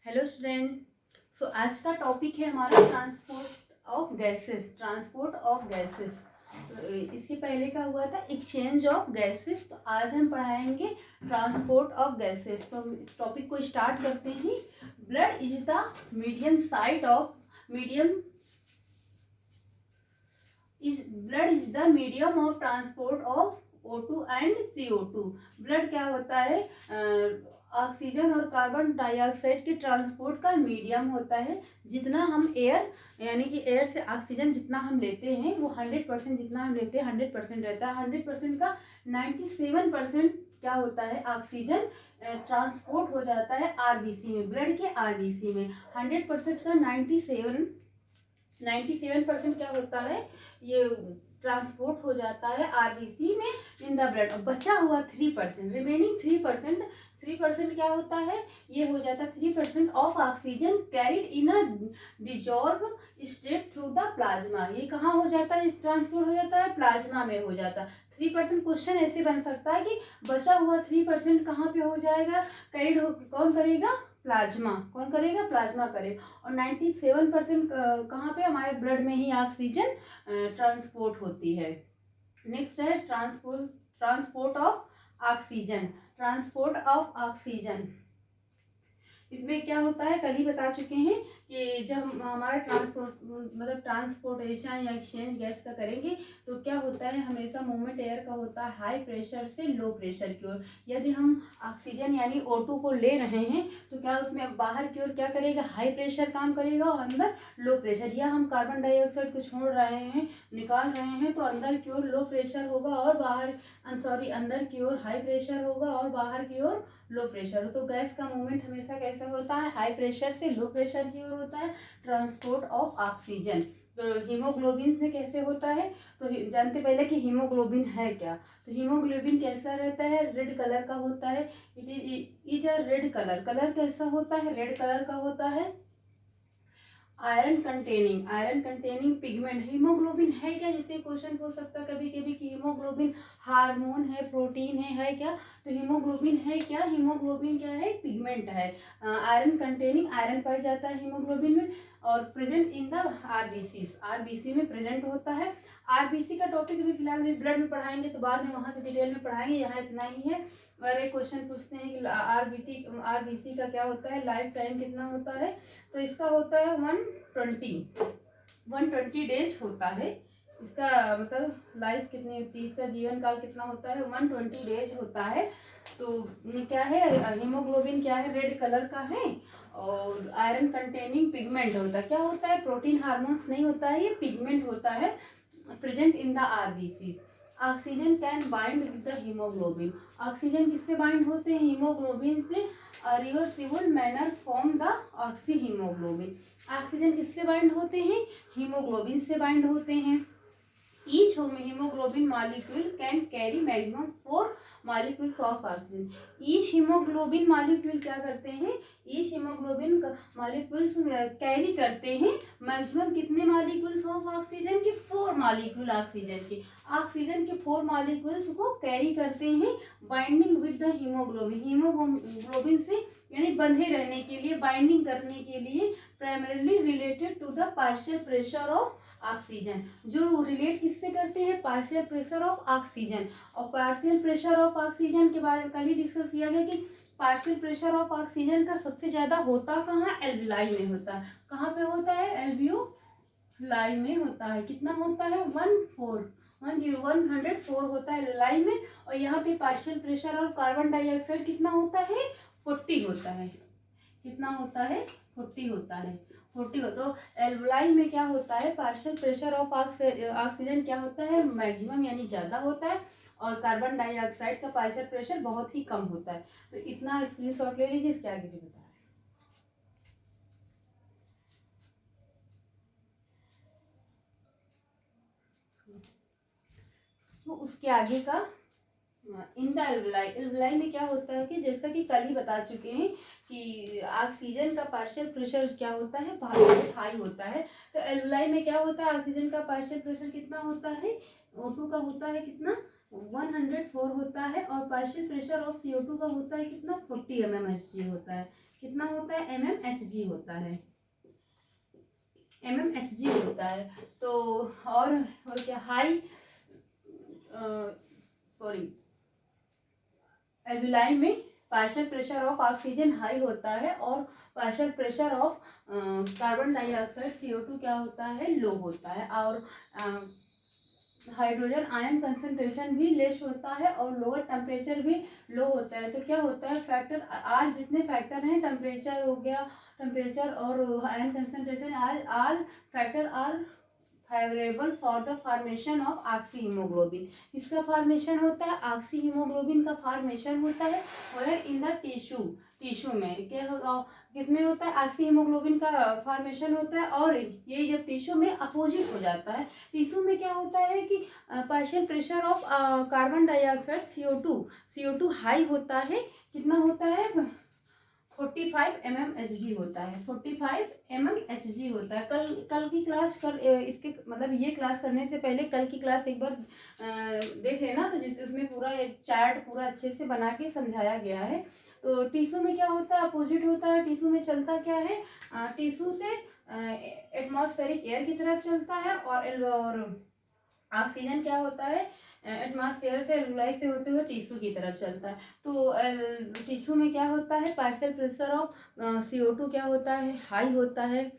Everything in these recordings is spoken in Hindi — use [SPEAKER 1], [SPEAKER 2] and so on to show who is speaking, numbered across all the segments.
[SPEAKER 1] Hello student. सो आज का टॉपिक है हमारा ट्रांसपोर्ट ऑफ गैसेस। तो इसके पहले का हुआ था एक्सचेंज ऑफ गैसेस। तो आज हम पढ़ाएंगे ट्रांसपोर्ट ऑफ गैसेस। तो इस टॉपिक को स्टार्ट करते हैं। Blood is the medium site of blood is the medium of transport of O2 and CO2। Blood क्या होता है? ऑक्सीजन और कार्बन डाइऑक्साइड के ट्रांसपोर्ट का मीडियम होता है। जितना हम एयर यानी कि एयर से ऑक्सीजन जितना हम लेते हैं वो 100% जितना हम लेते हैं 100% रहता है। 100% का 97% क्या होता है? ऑक्सीजन ट्रांसपोर्ट हो जाता है आरबीसी में, ब्लड के आरबीसी में। 100% का 97% क्या होता है? ये ट्रांसपोर्ट हो जाता है आरबीसी में इन द ब्लड। और बचा हुआ 3%, रिमेनिंग 3% क्या होता है? ये हो जाता है 3% of oxygen carried in a dissolve state through the plasma. ये कहाँ हो जाता है? ट्रांसपोर्ट हो जाता है प्लाज्मा में हो जाता है। 3% क्वेश्चन ऐसे बन सकता है कि बचा हुआ 3% कहाँ पे हो जाएगा? कैरिड कौन करेगा? प्लाज्मा। कौन करेगा? प्लाज्मा करेगा। और 97% कहाँ पे? हमारे ब्लड में ही ऑक्सीजन ट्रांसपोर्ट होती है। नेक्स्ट है ट्रांसपोर्ट ऑफ ऑक्सीजन। इसमें क्या होता है? कल ही बता चुके हैं कि जब हमारा ट्रांसपोर्टेशन या एक्सचेंज गैस का करेंगे तो क्या होता है? हमेशा मूवमेंट एयर का होता है हाई प्रेशर से लो प्रेशर की ओर। यदि हम ऑक्सीजन यानी O2 को ले रहे हैं तो क्या उसमें बाहर की ओर क्या करेगा? हाई प्रेशर काम करेगा और अंदर लो प्रेशर। या हम कार्बन डाइऑक्साइड को छोड़ रहे हैं, निकाल रहे हैं, तो अंदर की ओर लो प्रेशर होगा और अंदर की ओर हाई प्रेशर होगा और बाहर की ओर लो प्रेशर हो। तो गैस का मूवमेंट हमेशा कैसा होता है? हाई प्रेशर से लो प्रेशर की ओर होता है। Transport of oxygen. तो हीमोग्लोबिन में कैसे होता है? तो जानते पहले कि हीमोग्लोबिन है क्या? तो हीमोग्लोबिन कैसा रहता है? रेड कलर का होता है। It is a red colour कैसा होता है? रेड कलर का होता है। Iron containing pigment. हीमोग्लोबिन है क्या? जैसे क्वेश्चन हो सकता है कभी कभी कि हीमोग्लोबिन हार्मोन है, प्रोटीन है क्या? तो हीमोग्लोबिन है क्या? हीमोग्लोबिन क्या है? पिगमेंट है। आयरन कंटेनिंग, आयरन पाया जाता है हीमोग्लोबिन में। और प्रेजेंट इन द आरबीसी में प्रेजेंट होता है। आरबीसी का टॉपिक भी फिलहाल भी ब्लड में पढ़ाएंगे, तो बाद में वहां से डिटेल में पढ़ाएंगे। यहाँ इतना ही है। और एक क्वेश्चन पूछते हैं कि आरबीसी का क्या होता है? लाइफ टाइम कितना होता है? तो इसका होता है 120 डेज होता है। इसका मतलब लाइफ कितनी होती है? इसका जीवन काल कितना होता है? 120 डेज होता है। तो क्या है? हीमोग्लोबिन क्या है? रेड कलर का है। और आयरन कंटेनिंग पिगमेंट होता है। क्या होता है? प्रोटीन हार्मोन्स नहीं होता है, ये पिगमेंट होता है। Present in the RBC. Oxygen can bind with the haemoglobin. Oxygen किससे बाइंड होते हैं? हीमोग्लोबिन से। Reversible manner form the oxy haemoglobin. Oxygen किससे बाइंड होते हैं? हीमोग्लोबिन से बाइंड होते हैं। Each hemoglobin molecule can carry maximum 4 molecules of oxygen। Each haemoglobin molecule क्या करते हैं? ईच हीमोग्लोबिन मॉलिक्यूल्स कैरी करते हैं मैक्सिमम कितने मॉलिक्यूल्स ऑफ ऑक्सीजन के? 4 मॉलिक्यूल ऑक्सीजन के 4 मॉलिक्यूल्स को कैरी करते हैं बाइंडिंग विद द हीमोग्लोबिन से, यानी बंधे रहने के लिए, बाइंडिंग करने के लिए। Primarily related to the partial pressure of oxygen. जो रिलेट किससे करते हैं? Partial pressure of oxygen. और पार्शियल प्रेशर ऑफ ऑक्सीजन के बारे में कल ही डिस्कस किया गया कि पार्शियल प्रेशर ऑफ ऑक्सीजन का सबसे ज्यादा होता कहाँ? एल्वियोलाई में होता है। कहाँ पे होता है? एल्वियोलाई में होता है। कितना होता है? 104 होता है एल्वियोलाई में। और यहाँ पे पार्शियल प्रेशर और कार्बन डाइऑक्साइड कितना होता है? 40 होता है। कितना होता है? 40 होता है। 40 हो तो एल्वियोलाई में क्या होता है? पार्शियल प्रेशर ऑफ ऑक्सीजन क्या होता है? मैक्सिमम यानी ज्यादा होता है। और कार्बन डाइऑक्साइड का पार्शियल प्रेशर बहुत ही कम होता है। तो इतना स्क्रीनशॉट ले लीजिए। इसके आगे भी बता रहे तो उसके आगे का इन द एल्वियोलाई में क्या होता है कि जैसा कि कल ही बता चुके हैं कि ऑक्सीजन का पार्शियल प्रेशर क्या होता है? बहुत हाई होता है। तो एल्वियोलाई में क्या होता है? ऑक्सीजन का पार्शियल प्रेशर कितना होता है? O2 का होता है कितना? 104 होता है। और पार्शियल प्रेशर ऑफ CO2 का होता है कितना? 40 mmHg होता है। कितना होता है, mmHg होता है, mmHg होता है। तो और क्या, हाई सॉरी एल्विलाई में partial pressure of oxygen high होता है और partial pressure of carbon dioxide CO2 क्या होता है, लो होता है। और हाइड्रोजन आयन कंसंट्रेशन भी लेस होता है और लोअर टेम्परेचर भी लो होता है। तो क्या होता है, फैक्टर आज जितने फैक्टर हैं, टेम्परेचर हो गया, टेम्परेचर और आयन कंसंट्रेशन, आज factor are favourable for the formation of oxyhaemoglobin. किसका फॉर्मेशन होता है, ऑक्सी हीमोग्लोबिन का फॉर्मेशन होता है वेयर इन द टिश्यू में क्या होगा, कितने होता है, ऑक्सी हीमोग्लोबिन का फॉर्मेशन होता है। और ये जब टिश्यू में अपोजिट हो जाता है, टिश्यू में क्या होता है कि partial pressure of carbon dioxide CO2 high होता है, कितना होता है, 45 mmHg होता है, 45 mmHg होता है। कल की क्लास इसके मतलब ये क्लास करने से पहले कल की क्लास एक बार देख लेना, तो उसमें पूरा एक चार्ट पूरा अच्छे से बना के समझाया गया है। तो टिश्यू में क्या होता है, अपोजिट होता है। टिश्यू में चलता क्या है, टिश्यू से एटमॉस्फेरिक एयर की तरफ चलता है और ऑक्सीजन क्या होता है, एटमॉस्फेयर से एल्विलाई से होते हुए टिश्यू की तरफ चलता है। तो टिश्यू में क्या होता है, पार्शियल प्रेशर ऑफ CO2 क्या होता है, हाई होता है,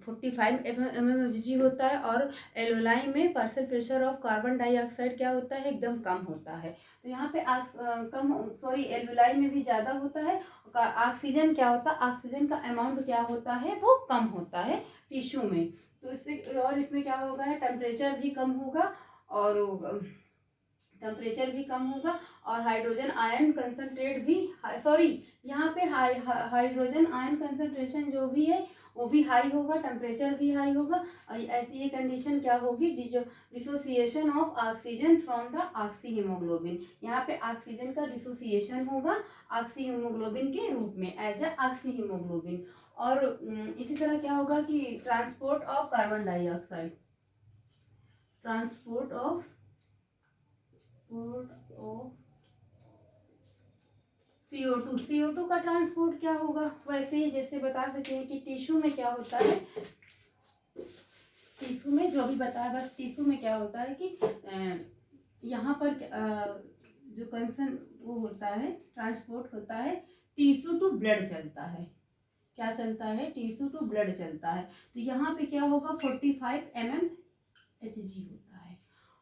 [SPEAKER 1] 45 mmHg होता है। और एल्विलाई में partial pressure of carbon dioxide क्या होता है, एकदम कम होता है। तो यहाँ पे एल्विलाई में भी ज़्यादा होता है। ऑक्सीजन क्या होता है, ऑक्सीजन का अमाउंट क्या होता है, वो कम होता है टिश्यू में। तो इससे और इसमें क्या होगा है, टेम्परेचर भी कम होगा और टेम्परेचर भी कम होगा और हाइड्रोजन आयन कंसंट्रेट भी यहाँ पे हाइड्रोजन आयन कंसंट्रेशन जो भी है वो भी हाई होगा, टेम्परेचर भी हाई होगा। और ऐसी ये कंडीशन क्या होगी, dissociation of oxygen from the oxy haemoglobin. यहाँ पे ऑक्सीजन का डिसोसिएशन होगा ऑक्सी हीमोग्लोबिन के रूप में एज ए ऑक्सी हीमोग्लोबिन। और इसी तरह क्या होगा कि transport of carbon dioxide, transport of CO2 का ट्रांसपोर्ट क्या होगा, वैसे ही जैसे बता सकते हैं कि टिश्यू में क्या होता है, टिश्यू में जो भी बताया, बस टिश्यू में क्या होता है कि यहाँ पर जो कंसर्न वो होता है, ट्रांसपोर्ट होता है, टिश्यू टू ब्लड चलता है। क्या चलता है, टिश्यू टू ब्लड चलता है। तो यहाँ पे क्या होगा, 45 mmHg होता है।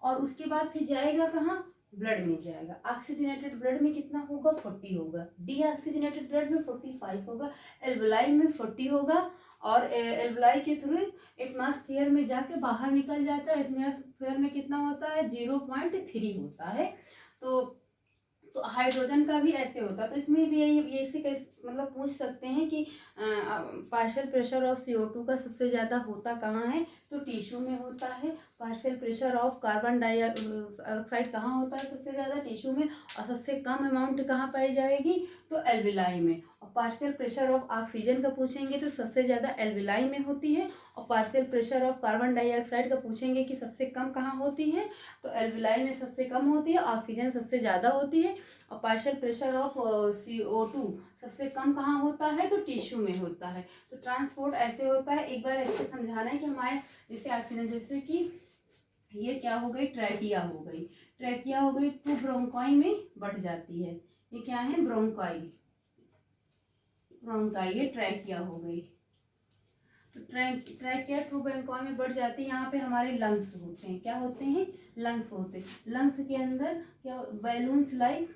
[SPEAKER 1] और उसके बाद फिर जाएगा कहाँ, ब्लड में जाएगा। ऑक्सीजनेटेड ब्लड में कितना होगा, 40 होगा। डीऑक्सीजनेटेड ब्लड में 45 होगा। एल्विलाई में 40 होगा। और एल्विलाई के थ्रू एटमॉस्फेयर में जाके बाहर निकल जाता है। एटमॉस्फेयर में कितना होता है, 0.3 होता है। तो हाइड्रोजन का भी ऐसे होता है। तो इसमें भी ये इसे मतलब पूछ सकते हैं कि पार्शियल प्रेशर ऑफ CO2 का सबसे ज़्यादा होता कहाँ है, तो टिश्यू में होता है। Partial pressure of carbon dioxide कहाँ होता है, सबसे ज़्यादा टिश्यू में। और सबसे कम अमाउंट कहाँ पाई जाएगी, तो एल्विलाई में। और पार्शियल प्रेशर ऑफ ऑक्सीजन का पूछेंगे तो सबसे ज़्यादा एल्विलाई में होती है। और partial pressure of carbon dioxide का पूछेंगे कि सबसे कम कहाँ होती है, तो एल्विलाई में सबसे कम होती है, ऑक्सीजन सबसे ज़्यादा होती है। और पार्शियल प्रेशर ऑफ CO2 सबसे कम कहाँ होता है, तो टिश्यू में होता है। तो ट्रांसपोर्ट ऐसे होता है। एक बार ऐसे समझाना है कि हमारे जैसे ऑक्सीजन, जैसे कि ये क्या हो गई, ट्रैकिया हो गई। ट्रैकिया हो गई तो ब्रोंकाई में बढ़ जाती है। ये क्या है, ब्रोंकाई, ये ट्रैकिया हो गई। तो ट्रैकिया टू ब्रोंकाई में बढ़ जाती है। यहाँ पे हमारे लंग्स होते हैं। क्या होते हैं, लंग्स होते हैं। लंग्स के अंदर क्या, बैलून्स लाइक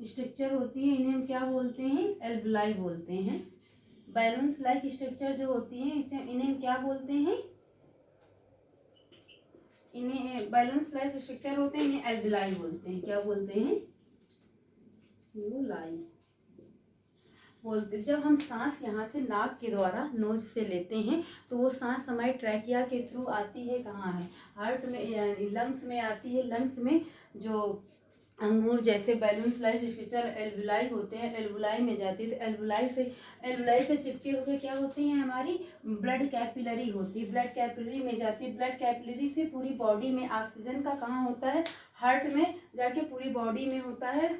[SPEAKER 1] स्ट्रक्चर होती है। इन्हें हम क्या बोलते हैं, एल्विलाई बोलते हैं। बैलून्स लाइक स्ट्रक्चर जो होती है इन्हें क्या बोलते हैं, इन्हें बैलून्स लाइक स्ट्रक्चर होते हैं, इन्हें एल्विलाई बोलते हैं। क्या बोलते हैं, एल्विलाई बोलते। जब हम सांस यहाँ से नाक के द्वारा नोज से लेते हैं तो वो सांस हमारे ट्रैकिया के थ्रू आती है, कहाँ है, हार्ट में, यानी लंग्स में आती है। लंग्स में जो अंगूर जैसे बैलून्स लाइक स्ट्रक्चर एल्विलाई होते हैं, एल्विलाई में जाती है। तो एल्विलाई से चिपके हुए क्या होती हैं, हमारी ब्लड कैपिलरी होती है। ब्लड कैपिलरी में जाती है। ब्लड कैपिलरी से पूरी बॉडी में ऑक्सीजन का कहाँ होता है, हार्ट में जाके पूरी बॉडी में होता है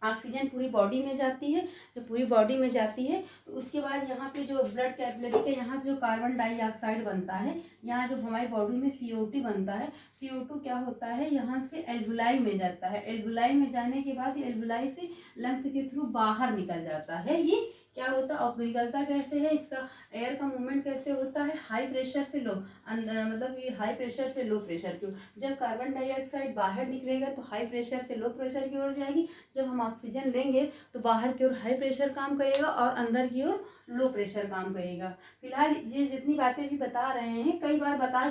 [SPEAKER 1] ऑक्सीजन पूरी बॉडी में जाती है। जब पूरी बॉडी में जाती है तो उसके बाद यहाँ पे जो ब्लड कैपिलरी के यहाँ जो कार्बन डाइऑक्साइड बनता है, यहाँ जो हमारी बॉडी में CO2 बनता है, CO2 क्या होता है यहाँ से एल्वुलाई में जाता है। एल्वुलाई में जाने के बाद एल्वुलाई से लंग्स के थ्रू बाहर निकल जाता है। ये क्या होता है और निकलता कैसे है, इसका एयर का मूवमेंट कैसे होता है, हाई प्रेशर से लो, मतलब ये हाई प्रेशर से लो प्रेशर की ओर। जब कार्बन डाइऑक्साइड बाहर निकलेगा तो हाई प्रेशर से लो प्रेशर की ओर जाएगी। जब हम ऑक्सीजन लेंगे तो बाहर की ओर हाई प्रेशर काम करेगा और अंदर की ओर लो प्रेशर काम करेगा। फिलहाल ये जितनी बातें भी बता रहे हैं कई बार बता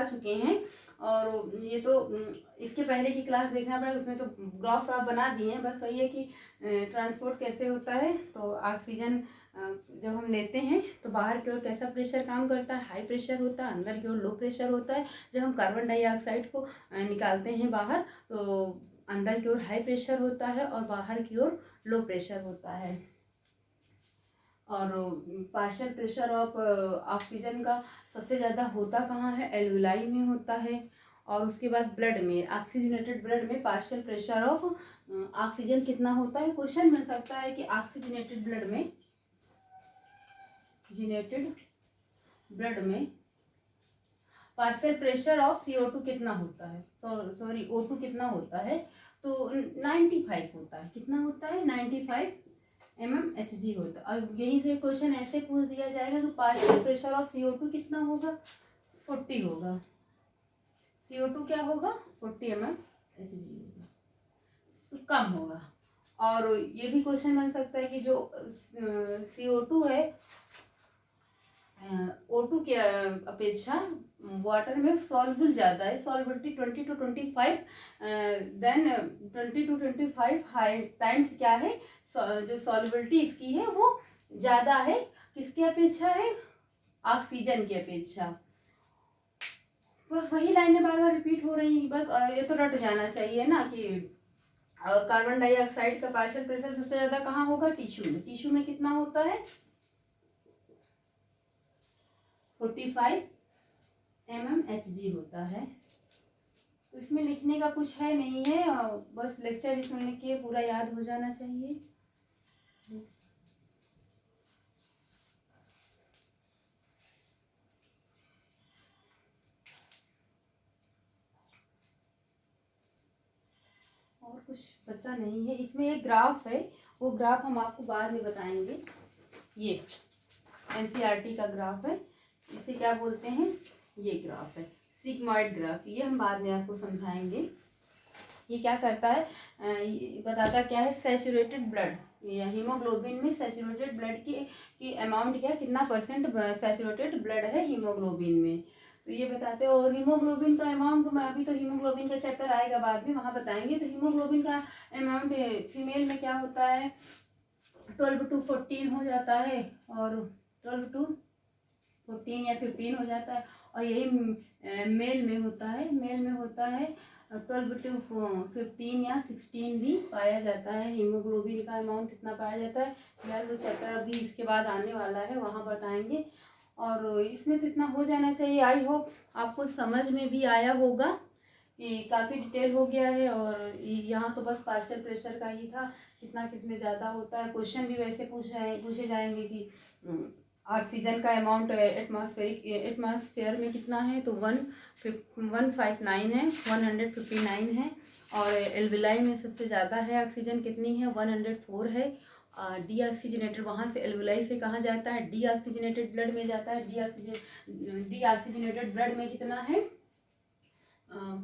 [SPEAKER 1] चुके हैं, और ये तो इसके पहले की क्लास देखना पड़ेगा, उसमें तो ग्राफ व्राफ बना दिए हैं। बस वही है कि ट्रांसपोर्ट कैसे होता है, तो ऑक्सीजन जब हम लेते हैं तो बाहर की ओर कैसा प्रेशर काम करता है, हाई प्रेशर होता है, अंदर की ओर लो प्रेशर होता है। जब हम कार्बन डाइऑक्साइड को निकालते हैं बाहर तो अंदर की ओर हाई प्रेशर होता है और बाहर की ओर लो प्रेशर होता है। और पार्शियल प्रेशर ऑफ ऑक्सीजन का सबसे ज़्यादा होता कहाँ है, एल्वुलाई में होता है। और उसके बाद ब्लड में, ऑक्सीजनेटेड ब्लड में पार्शियल प्रेशर ऑफ ऑक्सीजन कितना होता है। क्वेश्चन मिल सकता है कि ऑक्सीजनेटेड ब्लड में, ब्लड में पार्शियल प्रेशर ऑफ CO2 कितना होता है, सॉरी O2 कितना होता है, तो 95 होता है। कितना होता है, 95 mmHg होता है। और यहीं से क्वेश्चन ऐसे पूछ दिया जाएगा कि पार्शियल प्रेशर ऑफ CO2 कितना होगा, 40 होगा। CO2 क्या होगा, 40 mmHg होगा, तो कम होगा। और ये भी क्वेश्चन बन सकता है कि जो CO2 है O2 के अपेक्षा वाटर में सॉल्युबल ज़्यादा है, solubility 20 to 25 than 20 to 25 high times क्या है, जो सॉल्युबिलिटी इसकी है वो ज़्यादा है। किसके अपेक्षा है, ऑक्सीजन की अपेक्षा। बस वही लाइनें बार बार रिपीट हो रही हैं, बस ये तो रट जाना चाहिए ना कि कार्बन डाइऑक्साइड का पार्शियल प्रेशर सबसे ज़्यादा कहाँ होगा, टिश्यू में। टिश्यू में कितना होता है, 45 mmHg होता है। तो इसमें लिखने का कुछ है नहीं है, बस लेक्चर सुनने के पूरा याद हो जाना चाहिए। और कुछ बचा नहीं है। इसमें एक ग्राफ है, वो ग्राफ हम आपको बाद में बताएंगे। ये NCERT का ग्राफ है, इसे क्या बोलते हैं, ये ग्राफ है सिग्मॉइड ग्राफ। ये हम बाद में आपको समझाएंगे। ये क्या करता है, बताता क्या है, सैचुरेटेड ब्लड या हीमोग्लोबिन में सैचुरेटेड ब्लड की अमाउंट क्या, कितना परसेंट सैचुरेटेड ब्लड है हीमोग्लोबिन में, तो ये बताते हैं। और हीमोग्लोबिन का अमाउंट, अभी तो हीमोग्लोबिन का चैप्टर आएगा बाद में, वहाँ बताएंगे। तो हीमोग्लोबिन का अमाउंट फीमेल में क्या होता है, 12 to 14 हो जाता है, और 12 to 14 या 15 हो जाता है। और यही मेल में होता है, 12 to 15 या 16 भी पाया जाता है। हीमोग्लोबिन का अमाउंट कितना पाया जाता है, यार वो चैप्टर अभी इसके बाद आने वाला है, वहाँ बताएंगे। और इसमें तो इतना हो जाना चाहिए। आई होप आपको समझ में भी आया होगा कि काफ़ी डिटेल हो गया है। और यहाँ तो बस पार्शियल प्रेशर का ही था, कितना किसमें ज़्यादा होता है। क्वेश्चन भी वैसे पूछे जाएंगे कि ऑक्सीजन का अमाउंट एटमॉस्फेयर में कितना है, तो 159 है, 159 है। और एल्विलाई में सबसे ज़्यादा है ऑक्सीजन, कितनी है, 104 है। डीऑक्सीजनेटेड वहाँ से एल्विलाई से कहाँ जाता है, डीऑक्सीजनेटेड ब्लड में जाता है। डीऑक्सीजनेटेड ब्लड में कितना है,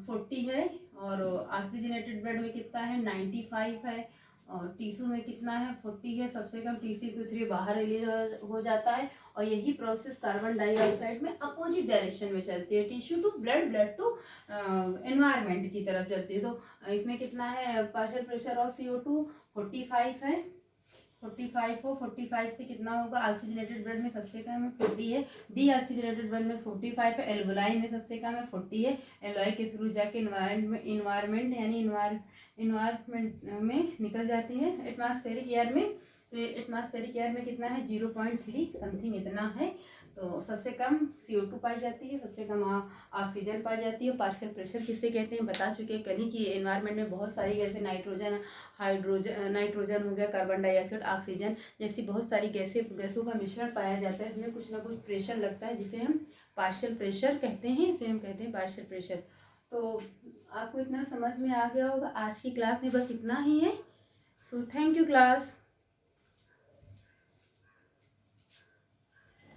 [SPEAKER 1] 40 है। और ऑक्सीजनेटेड ब्लड में कितना है, 95 है। और टिश्यू में कितना है, 40 है। सबसे कम TC-Q3 बाहर रिलीज हो जाता है। और यही प्रोसेस कार्बन डाइऑक्साइड में अपोजिट डायरेक्शन में चलती है, tissue to blood, blood to environment की तरफ चलती है। तो इसमें कितना है, पार्शियल प्रेशर ऑफ CO2 45 है, 45 हो, 45 से कितना होगा, ऑक्सीजनेटेड ब्लड में सबसे कम है 40 है, डीऑक्सीजनेटेड ब्लड में 45 है, एल्वुलाई में सबसे कम है 40 है। एल्वुलाई के थ्रू जाके इन्वायरमेंट यानी इन्वायरमेंट में निकल जाती है एटमॉस्फेरिक एयर में। तो एटमॉस्फेरिक एयर में कितना है, 0.3 समथिंग इतना है। तो सबसे कम CO2 पाई जाती है, सबसे कम ऑक्सीजन पाई जाती है। पार्शियल प्रेशर किसे कहते हैं बता चुके हैं कहीं कि एनवायरनमेंट में बहुत सारी जैसे नाइट्रोजन, हाइड्रोजन, नाइट्रोजन हो गया, कार्बन डाइऑक्साइड, ऑक्सीजन जैसी बहुत सारी गैसों का मिश्रण पाया जाता है। इसमें कुछ ना कुछ प्रेशर लगता है जिसे हम पार्शियल प्रेशर कहते हैं, इसे हम कहते हैं पार्शियल प्रेशर। तो आपको इतना समझ में आ गया होगा। आज की क्लास में बस इतना ही है। So thank you class.